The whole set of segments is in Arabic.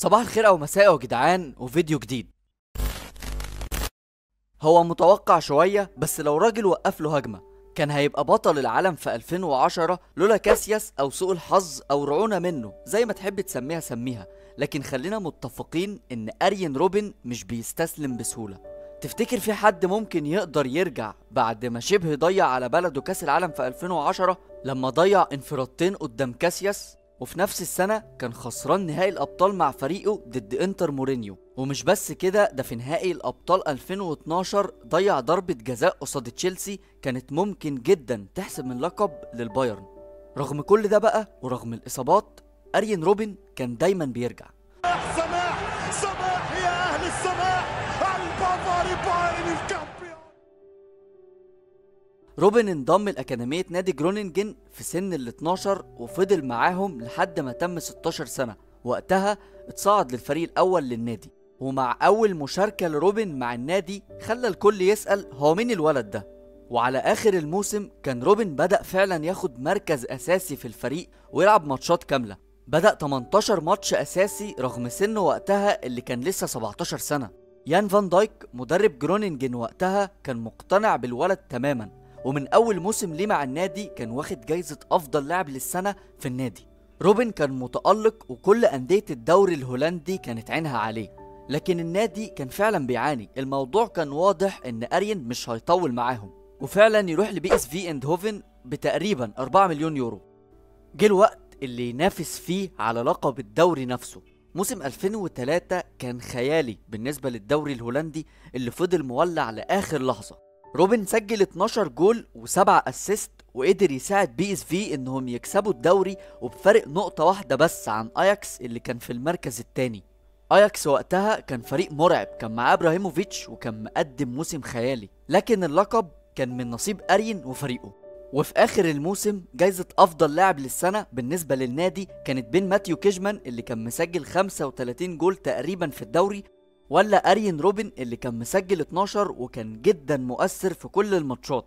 صباح الخير او مساء يا جدعان وفيديو جديد. هو متوقع شوية بس لو راجل وقف له هجمة كان هيبقى بطل العالم في 2010 لولا كاسياس او سوء الحظ او رعونة منه زي ما تحب تسميها سميها. لكن خلينا متفقين ان اريان روبن مش بيستسلم بسهولة. تفتكر في حد ممكن يقدر يرجع بعد ما شبه ضيع على بلده كاس العالم في 2010 لما ضيع انفرادتين قدام كاسياس؟ وفي نفس السنة كان خسران نهائي الأبطال مع فريقه ضد انتر مورينيو. ومش بس كده، ده في نهائي الأبطال 2012 ضيع ضربة جزاء قصاد تشيلسي كانت ممكن جدا تحسم اللقب للبايرن. رغم كل ده بقى ورغم الإصابات أريان روبن كان دايما بيرجع. سماح سماح يا أهل السماح، البافاري بايرن الكامبيون. روبن انضم لأكاديمية نادي جرونينجن في سن ال 12 وفضل معاهم لحد ما تم 16 سنة. وقتها اتصعد للفريق الأول للنادي، ومع أول مشاركة لروبن مع النادي خلى الكل يسأل هو مين الولد ده. وعلى آخر الموسم كان روبن بدأ فعلا ياخد مركز أساسي في الفريق ويلعب ماتشات كاملة. بدأ 18 ماتش أساسي رغم سنه وقتها اللي كان لسه 17 سنة. يان فان دايك مدرب جرونينجن وقتها كان مقتنع بالولد تماما، ومن أول موسم ليه مع النادي كان واخد جايزة أفضل لاعب للسنة في النادي. روبن كان متألق وكل أندية الدوري الهولندي كانت عينها عليه، لكن النادي كان فعلا بيعاني. الموضوع كان واضح إن أريان مش هيطول معاهم، وفعلا يروح لبي اس في اندهوفن بتقريبا 4 مليون يورو. جه الوقت اللي ينافس فيه على لقب الدوري نفسه. موسم 2003 كان خيالي بالنسبة للدوري الهولندي اللي فضل مولع لآخر لحظة. روبن سجل 12 جول و7 اسيست وقدر يساعد بي اس في انهم يكسبوا الدوري وبفرق نقطة واحدة بس عن اياكس اللي كان في المركز الثاني. اياكس وقتها كان فريق مرعب، كان معاه ابراهيموفيتش وكان مقدم موسم خيالي، لكن اللقب كان من نصيب ارين وفريقه. وفي اخر الموسم جايزة افضل لاعب للسنة بالنسبة للنادي كانت بين ماتيو كيجمان اللي كان مسجل 35 جول تقريبا في الدوري، ولا أريان روبن اللي كان مسجل 12 وكان جدا مؤثر في كل الماتشات.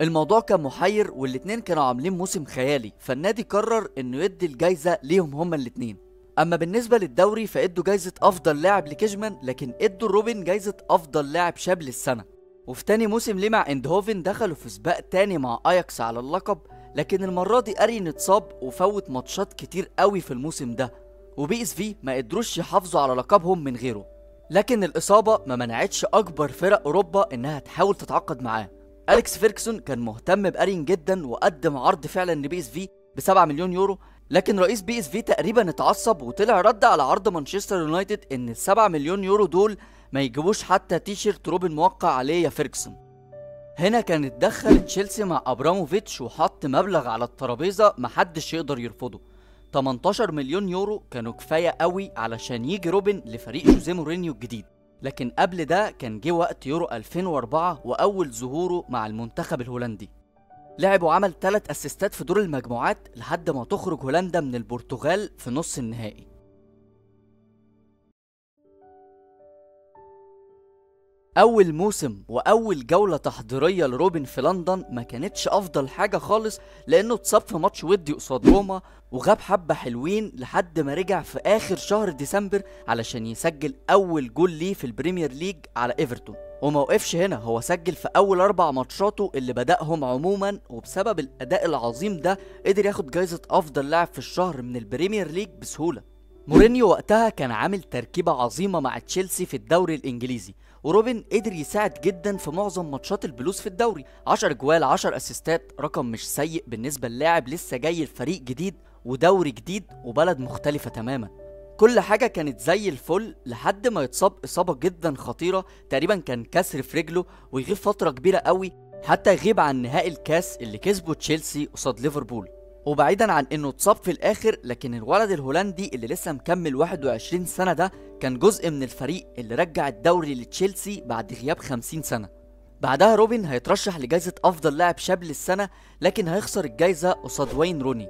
الموضوع كان محير والاتنين كانوا عاملين موسم خيالي، فالنادي قرر انه يدي الجايزة ليهم هما الاتنين. اما بالنسبة للدوري فادوا جايزة افضل لاعب لكيجمان، لكن ادوا روبن جايزة افضل لاعب شاب للسنة. وفي تاني موسم ليه مع اندهوفن دخلوا في سباق تاني مع اياكس على اللقب، لكن المرة دي أريان اتصاب وفوت ماتشات كتير قوي في الموسم ده، وبي اس في ما قدروش يحافظوا على لقبهم من غيره. لكن الإصابة ما منعتش أكبر فرق أوروبا إنها تحاول تتعاقد معاه. أليكس فيركسون كان مهتم بأرين جدا وقدم عرض فعلا لبي اس في ب7 مليون يورو، لكن رئيس بي اس في تقريبا اتعصب وطلع رد على عرض مانشستر يونايتد إن ال7 مليون يورو دول ما يجيبوش حتى تيشيرت روبن موقع عليه يا فيركسون. هنا كان اتدخل تشيلسي مع أبراموفيتش وحط مبلغ على الترابيزة محدش يقدر يرفضه. 18 مليون يورو كانوا كفاية قوي علشان يجي روبن لفريق جوزيه مورينيو الجديد. لكن قبل ده كان جه وقت يورو 2004 وأول ظهوره مع المنتخب الهولندي. لعب وعمل 3 أسيستات في دور المجموعات لحد ما تخرج هولندا من البرتغال في نص النهائي. أول موسم وأول جولة تحضيرية لروبن في لندن ما كانتش أفضل حاجة خالص، لأنه اتصاب في ماتش ودي قصاد روما وغاب حبة حلوين لحد ما رجع في آخر شهر ديسمبر علشان يسجل أول جول ليه في البريمير ليج على إيفرتون. وما وقفش هنا، هو سجل في أول 4 ماتشاته اللي بدأهم عموما، وبسبب الأداء العظيم ده قدر ياخد جايزة أفضل لاعب في الشهر من البريمير ليج بسهولة. مورينيو وقتها كان عامل تركيبة عظيمة مع تشيلسي في الدوري الإنجليزي، وروبن قدر يساعد جدا في معظم ماتشات البلوز في الدوري. 10 جوال 10 اسيستات، رقم مش سيء بالنسبة للاعب لسه جاي الفريق جديد ودوري جديد وبلد مختلفة تماما. كل حاجة كانت زي الفل لحد ما يتصاب إصابة جدا خطيرة، تقريبا كان كسر في رجله ويغيب فترة كبيرة قوي حتى يغيب عن نهائي الكاس اللي كسبه تشيلسي قصاد ليفربول. وبعيدا عن انه اتصاب في الاخر، لكن الولد الهولندي اللي لسه مكمل 21 سنة ده كان جزء من الفريق اللي رجع الدوري لتشيلسي بعد غياب 50 سنة. بعدها روبن هيترشح لجائزة افضل لاعب شاب للسنة، لكن هيخسر الجائزة قصاد وين روني.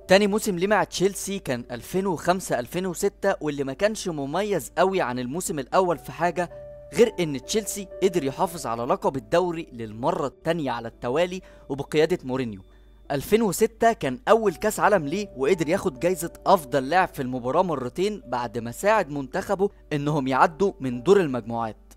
تاني موسم ليه مع تشيلسي كان 2005-2006، واللي ما كانش مميز قوي عن الموسم الاول في حاجة غير ان تشيلسي قدر يحافظ على لقب الدوري للمرة التانية على التوالي وبقيادة مورينيو. 2006 كان أول كأس عالم ليه، وقدر ياخد جايزة أفضل لاعب في المباراة مرتين بعد ما ساعد منتخبه إنهم يعدوا من دور المجموعات.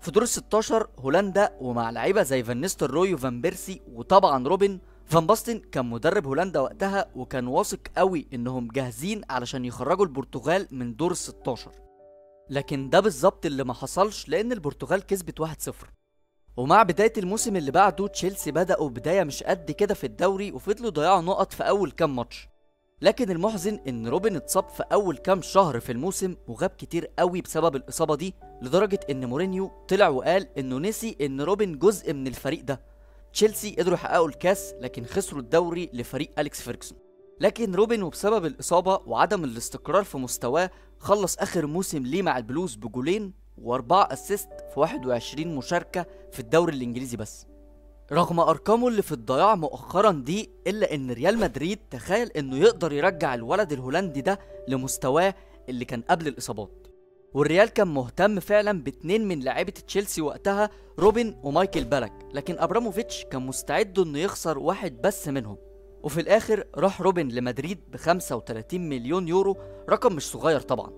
في دور ال16 هولندا ومع لعيبة زي فان نيستلروي وفان بيرسي وطبعا روبن. فان باستن كان مدرب هولندا وقتها، وكان واثق قوي إنهم جاهزين علشان يخرجوا البرتغال من دور ال16، لكن ده بالظبط اللي ما حصلش، لأن البرتغال كسبت 1-0. ومع بداية الموسم اللي بعده تشيلسي بدأوا بداية مش قد كده في الدوري، وفضلوا ضيعوا نقط في أول كام ماتش. لكن المحزن إن روبن اتصاب في أول كام شهر في الموسم، وغاب كتير قوي بسبب الإصابة دي، لدرجة إن مورينيو طلع وقال إنه نسي إن روبن جزء من الفريق ده. تشيلسي قدروا يحققوا الكاس، لكن خسروا الدوري لفريق أليكس فيرجسون. لكن روبن وبسبب الإصابة وعدم الاستقرار في مستواه خلص آخر موسم ليه مع البلوز بجولين و4 اسيست في 21 مشاركة في الدوري الإنجليزي بس. رغم أرقامه اللي في الضياع مؤخرا دي، إلا إن ريال مدريد تخيل إنه يقدر يرجع الولد الهولندي ده لمستواه اللي كان قبل الإصابات. والريال كان مهتم فعلا باتنين من لاعيبة تشيلسي وقتها، روبن ومايكل بالك، لكن أبراموفيتش كان مستعد إنه يخسر واحد بس منهم. وفي الآخر راح روبن لمدريد ب35 مليون يورو، رقم مش صغير طبعا.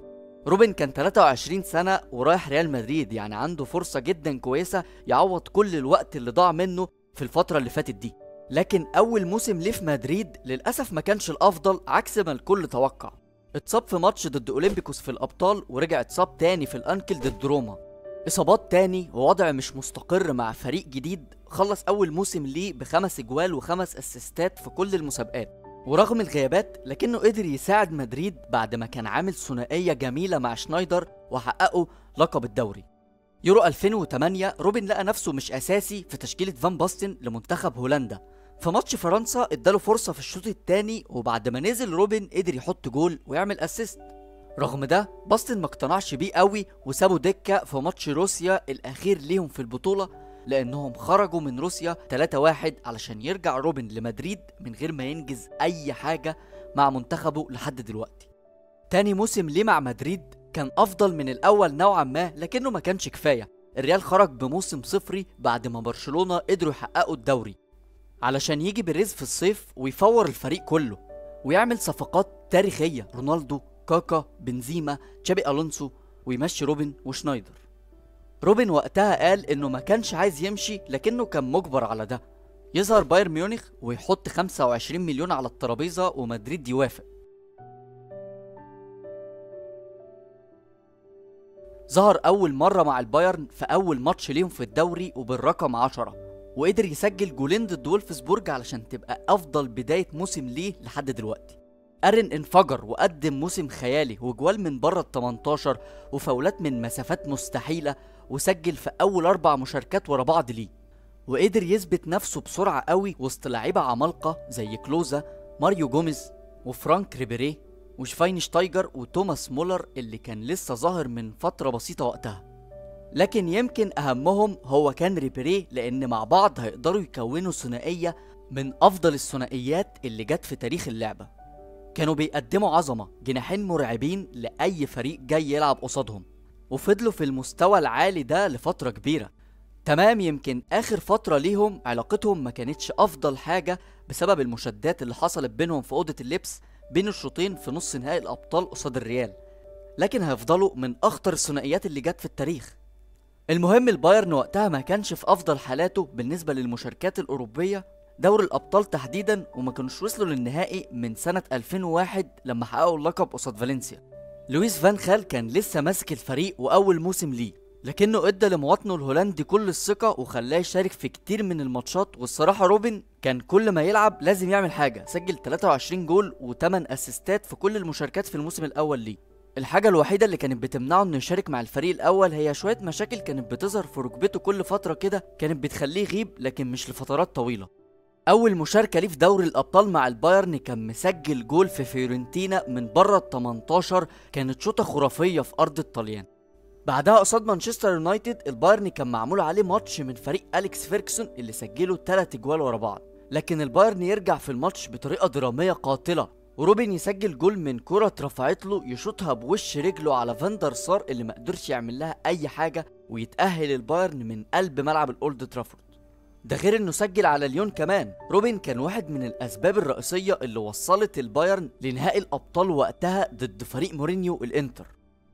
روبن كان 23 سنة ورايح ريال مدريد، يعني عنده فرصة جدا كويسة يعوض كل الوقت اللي ضاع منه في الفترة اللي فاتت دي. لكن أول موسم ليه في مدريد للأسف ما كانش الأفضل عكس ما الكل توقع. اتصاب في ماتش ضد أولمبيكوس في الأبطال، ورجع اتصاب تاني في الأنكل ضد روما. إصابات تاني ووضع مش مستقر مع فريق جديد. خلص أول موسم ليه ب5 أجوال و5 أسيستات في كل المسابقات. ورغم الغيابات لكنه قدر يساعد مدريد بعد ما كان عامل ثنائية جميلة مع شنايدر وحققوا لقب الدوري. يورو 2008 روبن لقى نفسه مش أساسي في تشكيلة فان باستن لمنتخب هولندا. في ماتش فرنسا اداله فرصة في الشوط الثاني، وبعد ما نزل روبن قدر يحط جول ويعمل اسيست. رغم ده باستن ما اقتنعش بيه قوي وسابه دكة في ماتش روسيا الأخير ليهم في البطولة، لأنهم خرجوا من روسيا 3-1 علشان يرجع روبن لمدريد من غير ما ينجز أي حاجة مع منتخبه لحد دلوقتي. تاني موسم ليه مع مدريد كان أفضل من الأول نوعا ما، لكنه ما كانش كفاية. الريال خرج بموسم صفري بعد ما برشلونة قدروا يحققوا الدوري، علشان يجي بالريز في الصيف ويفور الفريق كله ويعمل صفقات تاريخية، رونالدو، كاكا، بنزيما، تشابي ألونسو، ويمشي روبن وشنايدر. روبن وقتها قال انه ما كانش عايز يمشي، لكنه كان مجبر على ده. يظهر بايرن ميونخ ويحط 25 مليون على الترابيزة ومدريد يوافق. ظهر اول مرة مع البايرن في اول ماتش ليهم في الدوري وبالرقم 10، وقدر يسجل جولين ضد وولفسبورج علشان تبقى افضل بداية موسم ليه لحد دلوقتي. أرن انفجر وقدم موسم خيالي، وجوال من بره ال18 وفاولات من مسافات مستحيلة، وسجل في أول 4 مشاركات ورا بعض ليه. وقدر يثبت نفسه بسرعة قوي وسط لعيبة عمالقة زي كلوزا، ماريو جوميز، وفرانك ريبيري، وشفاينشتايجر، وتوماس مولر اللي كان لسه ظاهر من فترة بسيطة وقتها. لكن يمكن أهمهم هو كان ريبيري، لأن مع بعض هيقدروا يكونوا ثنائية من أفضل الثنائيات اللي جت في تاريخ اللعبة. كانوا بيقدموا عظمة، جناحين مرعبين لأي فريق جاي يلعب قصادهم، وفضلوا في المستوى العالي ده لفترة كبيرة. تمام، يمكن آخر فترة ليهم علاقتهم ما كانتش أفضل حاجة بسبب المشادات اللي حصلت بينهم في أوضة اللبس بين الشوطين في نص نهائي الأبطال قصاد الريال، لكن هيفضلوا من أخطر الثنائيات اللي جت في التاريخ. المهم البايرن وقتها ما كانش في أفضل حالاته بالنسبة للمشاركات الأوروبية، دوري الأبطال تحديدا، وما كانوش وصلوا للنهائي من سنة 2001 لما حققوا اللقب قصاد فالنسيا. لويس فان خال كان لسه ماسك الفريق وأول موسم ليه، لكنه ادى لمواطنه الهولندي كل الثقة وخلاه يشارك في كتير من الماتشات. والصراحة روبن كان كل ما يلعب لازم يعمل حاجة، سجل 23 جول و8 اسيستات في كل المشاركات في الموسم الأول ليه. الحاجة الوحيدة اللي كانت بتمنعه انه يشارك مع الفريق الأول هي شوية مشاكل كانت بتظهر في ركبته كل فترة كده، كانت بتخليه يغيب لكن مش لفترات طويلة. أول مشاركة ليه في دوري الأبطال مع البايرن كان مسجل جول في فيورنتينا من بره ال18، كانت شوطة خرافية في أرض الطليان. بعدها قصاد مانشستر يونايتد البايرن كان معمول عليه ماتش من فريق أليكس فيرجسون اللي سجله 3 أجوال ورا بعض، لكن البايرن يرجع في الماتش بطريقة درامية قاتلة، وروبن يسجل جول من كرة اترفعت له يشوطها بوش رجله على فاندر سار اللي ما قدرش يعمل لها أي حاجة، ويتأهل البايرن من قلب ملعب الأولد ترافورد. ده غير انه سجل على ليون كمان. روبن كان واحد من الاسباب الرئيسيه اللي وصلت البايرن لنهائي الابطال وقتها ضد فريق مورينيو الانتر.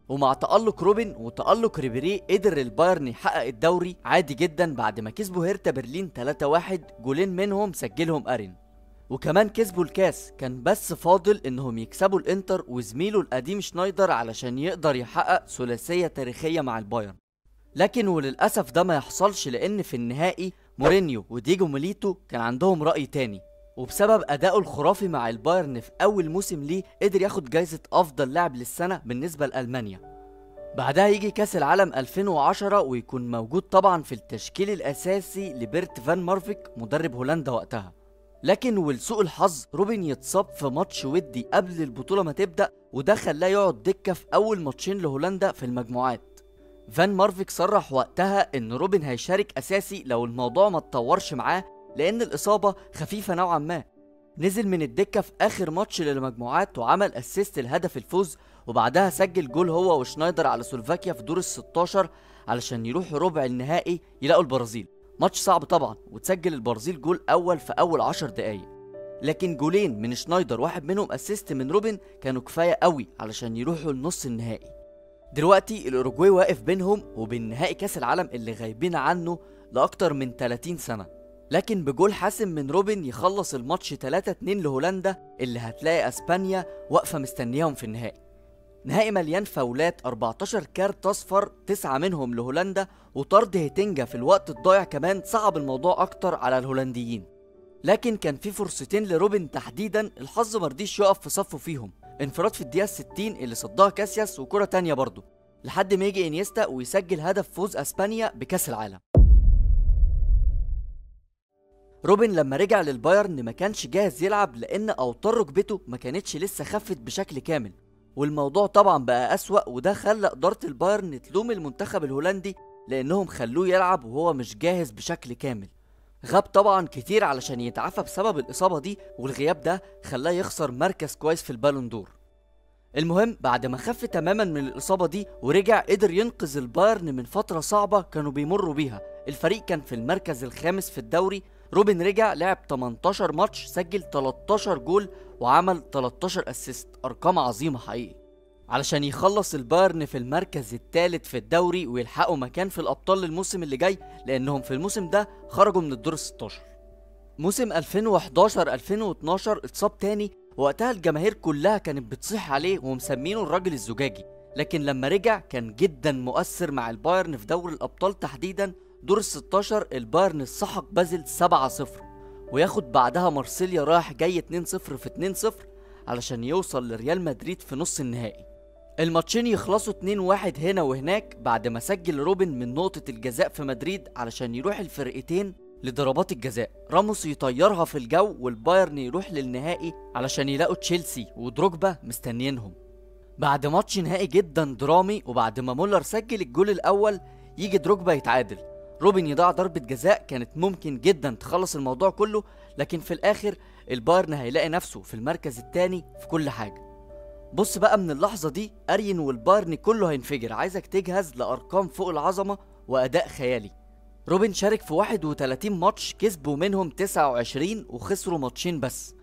ومع تألق روبن وتألق ريبيري قدر البايرن يحقق الدوري عادي جدا بعد ما كسبوا هيرتا برلين 3-1، جولين منهم سجلهم ارين. وكمان كسبوا الكاس، كان بس فاضل انهم يكسبوا الانتر وزميله القديم شنايدر علشان يقدر يحقق ثلاثيه تاريخيه مع البايرن. لكن وللاسف ده ما يحصلش، لان في النهائي مورينيو وديجو ميليتو كان عندهم رأي تاني، وبسبب أدائه الخرافي مع البايرن في أول موسم ليه قدر ياخد جايزة أفضل لاعب للسنة بالنسبة لألمانيا. بعدها يجي كاس العالم 2010 ويكون موجود طبعا في التشكيل الأساسي لبيرت فان مارفيك مدرب هولندا وقتها. لكن ولسوء الحظ روبن يتصاب في ماتش ودي قبل البطولة ما تبدأ، وده خلاه يقعد دكة في أول ماتشين لهولندا في المجموعات. فان مارفيك صرح وقتها ان روبن هيشارك اساسي لو الموضوع ما اتطورش معاه، لان الاصابه خفيفه نوعا ما. نزل من الدكه في اخر ماتش للمجموعات وعمل اسيست الهدف الفوز، وبعدها سجل جول هو وشنايدر على سلوفاكيا في دور ال16 علشان يروحوا ربع النهائي يلاقوا البرازيل. ماتش صعب طبعا، وتسجل البرازيل جول اول في اول 10 دقايق، لكن جولين من شنايدر واحد منهم اسيست من روبن كانوا كفايه قوي علشان يروحوا لنص النهائي. دلوقتي الأوروجواي واقف بينهم وبين نهائي كاس العالم اللي غايبين عنه لأكتر من 30 سنة، لكن بجول حاسم من روبن يخلص الماتش 3-2 لهولندا اللي هتلاقي اسبانيا واقفة مستنياهم في النهائي. نهائي مليان فاولات، 14 كارت اصفر 9 منهم لهولندا، وطرد هيتنجا في الوقت الضايع كمان صعب الموضوع اكتر على الهولنديين. لكن كان في فرصتين لروبن تحديدا الحظ مرضيش يقف في صفه فيهم، انفراد في الدقيقة 60 اللي صدها كاسياس وكرة تانية برضه، لحد ما يجي انيستا ويسجل هدف فوز اسبانيا بكاس العالم. روبن لما رجع للبايرن ما كانش جاهز يلعب، لان اوتار ركبته ما كانتش لسه خفت بشكل كامل، والموضوع طبعا بقى اسوأ، وده خلى ادارة البايرن تلوم المنتخب الهولندي لانهم خلوه يلعب وهو مش جاهز بشكل كامل. غاب طبعا كتير علشان يتعافى بسبب الإصابة دي، والغياب ده خلاه يخسر مركز كويس في البالون دور. المهم بعد ما خف تماما من الإصابة دي ورجع قدر ينقذ البايرن من فترة صعبة كانوا بيمروا بيها. الفريق كان في المركز الخامس في الدوري. روبن رجع لعب 18 ماتش، سجل 13 جول وعمل 13 اسيست، أرقام عظيمة حقيقي، علشان يخلص البايرن في المركز الثالث في الدوري ويلحقوا مكان في الابطال للموسم اللي جاي، لانهم في الموسم ده خرجوا من الدور ال16. موسم 2011-2012 اتصاب تاني، وقتها الجماهير كلها كانت بتصيح عليه ومسمينه الراجل الزجاجي، لكن لما رجع كان جدا مؤثر مع البايرن في دوري الابطال تحديدا. دور ال16 البايرن سحق بازل 7-0، وياخد بعدها مارسيليا رايح جاي 2-0 في 2-0 علشان يوصل لريال مدريد في نص النهائي. الماتشين يخلصوا 2-1 هنا وهناك بعد ما سجل روبن من نقطة الجزاء في مدريد علشان يروح الفرقتين لضربات الجزاء. راموس يطيرها في الجو والبايرن يروح للنهائي علشان يلاقوا تشيلسي ودروجبا مستنيينهم. بعد ماتش نهائي جدا درامي، وبعد ما مولر سجل الجول الأول يجي دروجبا يتعادل، روبن يضيع ضربة جزاء كانت ممكن جدا تخلص الموضوع كله، لكن في الآخر البايرن هيلاقي نفسه في المركز الثاني في كل حاجة. بص بقى من اللحظة دي أرين والبايرن كله هينفجر. عايزك تجهز لأرقام فوق العظمة وأداء خيالي. روبن شارك في 31 ماتش، كسبوا منهم 29 وخسروا ماتشين بس،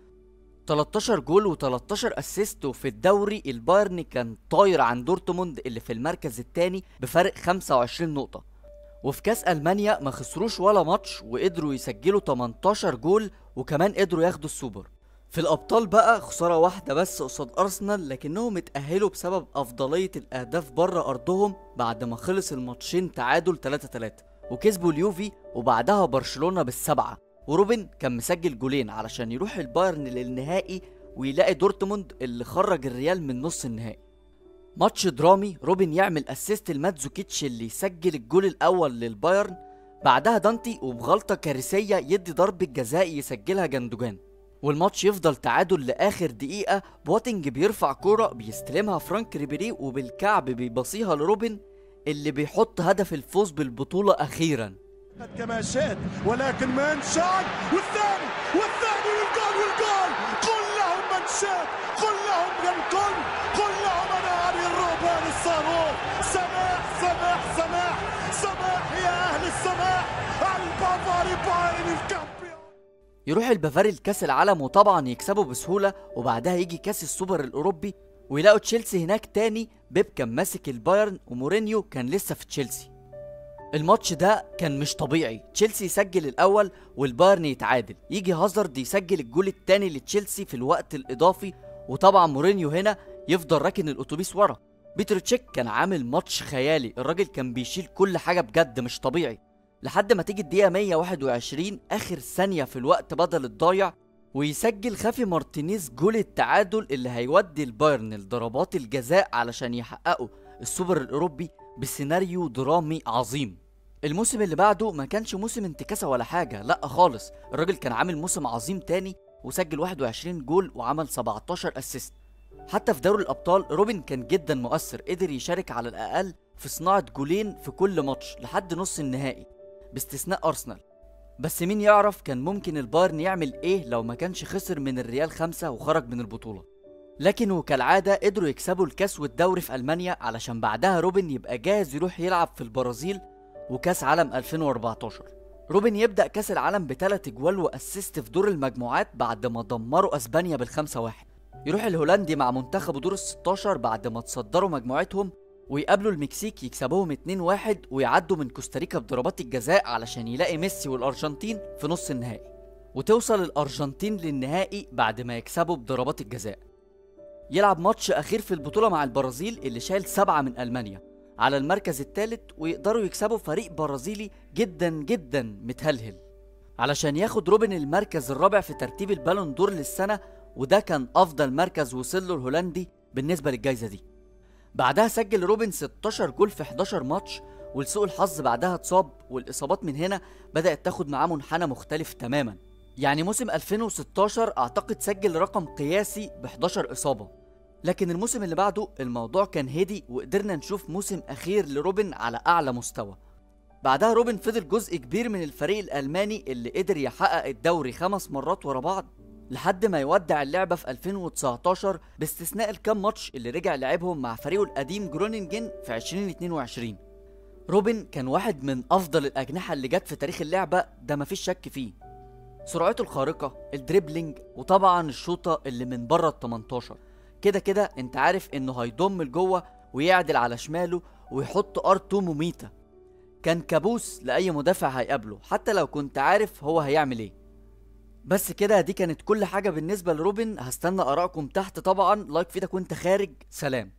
13 جول و13 اسيست. وفي الدوري البايرن كان طاير عن دورتموند اللي في المركز الثاني بفرق 25 نقطة. وفي كاس ألمانيا ما خسروش ولا ماتش وقدروا يسجلوا 18 جول، وكمان قدروا ياخدوا السوبر. في الأبطال بقى خسارة واحدة بس قصاد أرسنال، لكنهم اتأهلوا بسبب أفضلية الأهداف بره أرضهم بعد ما خلص الماتشين تعادل 3-3، وكسبوا اليوفي وبعدها برشلونة بالسبعة. وروبن كان مسجل جولين علشان يروح البايرن للنهائي ويلاقي دورتموند اللي خرج الريال من نص النهائي. ماتش درامي، روبن يعمل اسيست لماتزوكيتش اللي يسجل الجول الأول للبايرن، بعدها دانتي وبغلطة كارثية يدي ضربة جزاء يسجلها جندوجان، والماتش يفضل تعادل لآخر دقيقة. بواتينج بيرفع كورة بيستلمها فرانك ريبيري وبالكعب بيبصيها لروبن اللي بيحط هدف الفوز بالبطولة أخيرا. كما شاءت، ولكن من شاء والثاني والجول قل لهم من شاء، قل لهم الكل، قل لهم أنا أري الرهبان الصاروخ. سماح سماح سماح سماح يا أهل السماح. البافاري بايرن الكامبيون. يروح البافاري لكاس العالم وطبعا يكسبوا بسهولة، وبعدها يجي كاس السوبر الأوروبي ويلاقوا تشيلسي هناك تاني. بيب كان ماسك البايرن ومورينيو كان لسه في تشيلسي. الماتش ده كان مش طبيعي، تشيلسي يسجل الأول والبايرن يتعادل، يجي هازارد يسجل الجول التاني لتشيلسي في الوقت الإضافي، وطبعا مورينيو هنا يفضل راكن الأتوبيس ورا. بيتر تشيك كان عامل ماتش خيالي، الراجل كان بيشيل كل حاجة بجد مش طبيعي، لحد ما تيجي الدقيقة 121 آخر ثانية في الوقت بدل الضايع، ويسجل خافي مارتينيز جول التعادل اللي هيودي البايرن لضربات الجزاء علشان يحققوا السوبر الأوروبي بسيناريو درامي عظيم. الموسم اللي بعده ما كانش موسم انتكاسة ولا حاجة، لأ خالص، الراجل كان عامل موسم عظيم تاني وسجل 21 جول وعمل 17 اسيست. حتى في دوري الأبطال روبن كان جدا مؤثر، قدر يشارك على الأقل في صناعة جولين في كل ماتش لحد نص النهائي باستثناء أرسنال. بس مين يعرف كان ممكن البايرن يعمل ايه لو ما كانش خسر من الريال 5 وخرج من البطولة. لكن وكالعادة قدروا يكسبوا الكاس والدوري في ألمانيا علشان بعدها روبن يبقى جاهز يروح يلعب في البرازيل وكاس عالم 2014. روبن يبدأ كاس العالم ب3 جوال وأسيست في دور المجموعات بعد ما دمروا أسبانيا بال5-1. يروح الهولندي مع منتخب دور ال16 بعد ما تصدروا مجموعتهم، ويقابلوا المكسيك يكسبوهم 2-1 ويعدوا من كوستاريكا بضربات الجزاء علشان يلاقي ميسي والأرجنتين في نص النهائي، وتوصل الأرجنتين للنهائي بعد ما يكسبوا بضربات الجزاء. يلعب ماتش أخير في البطولة مع البرازيل اللي شايل 7 من ألمانيا على المركز الثالث، ويقدروا يكسبوا فريق برازيلي جدا جدا متهلهل علشان ياخد روبن المركز الرابع في ترتيب البالون دور للسنة، وده كان أفضل مركز وصل له الهولندي بالنسبة للجائزة دي. بعدها سجل روبن 16 جول في 11 ماتش، ولسوء الحظ بعدها اتصاب، والإصابات من هنا بدأت تاخد معاه منحنى مختلف تماما. يعني موسم 2016 أعتقد سجل رقم قياسي ب11 إصابة، لكن الموسم اللي بعده الموضوع كان هدي وقدرنا نشوف موسم أخير لروبن على أعلى مستوى. بعدها روبن فضل جزء كبير من الفريق الألماني اللي قدر يحقق الدوري 5 مرات ورا بعض لحد ما يودع اللعبة في 2019 باستثناء الكام ماتش اللي رجع لعبهم مع فريقه القديم جرونينجن في 2022. روبن كان واحد من أفضل الأجنحة اللي جت في تاريخ اللعبة، ده مفيش شك فيه. سرعته الخارقة، الدريبلينج، وطبعا الشوطة اللي من بره ال18. كده كده انت عارف انه هيضم لجوه ويعدل على شماله ويحط ار2 مميتة. كان كابوس لأي مدافع هيقابله حتى لو كنت عارف هو هيعمل ايه. بس كده دي كانت كل حاجة بالنسبة لروبن. هستنى آرائكم تحت طبعا، لايك في ايدك وانت خارج. سلام.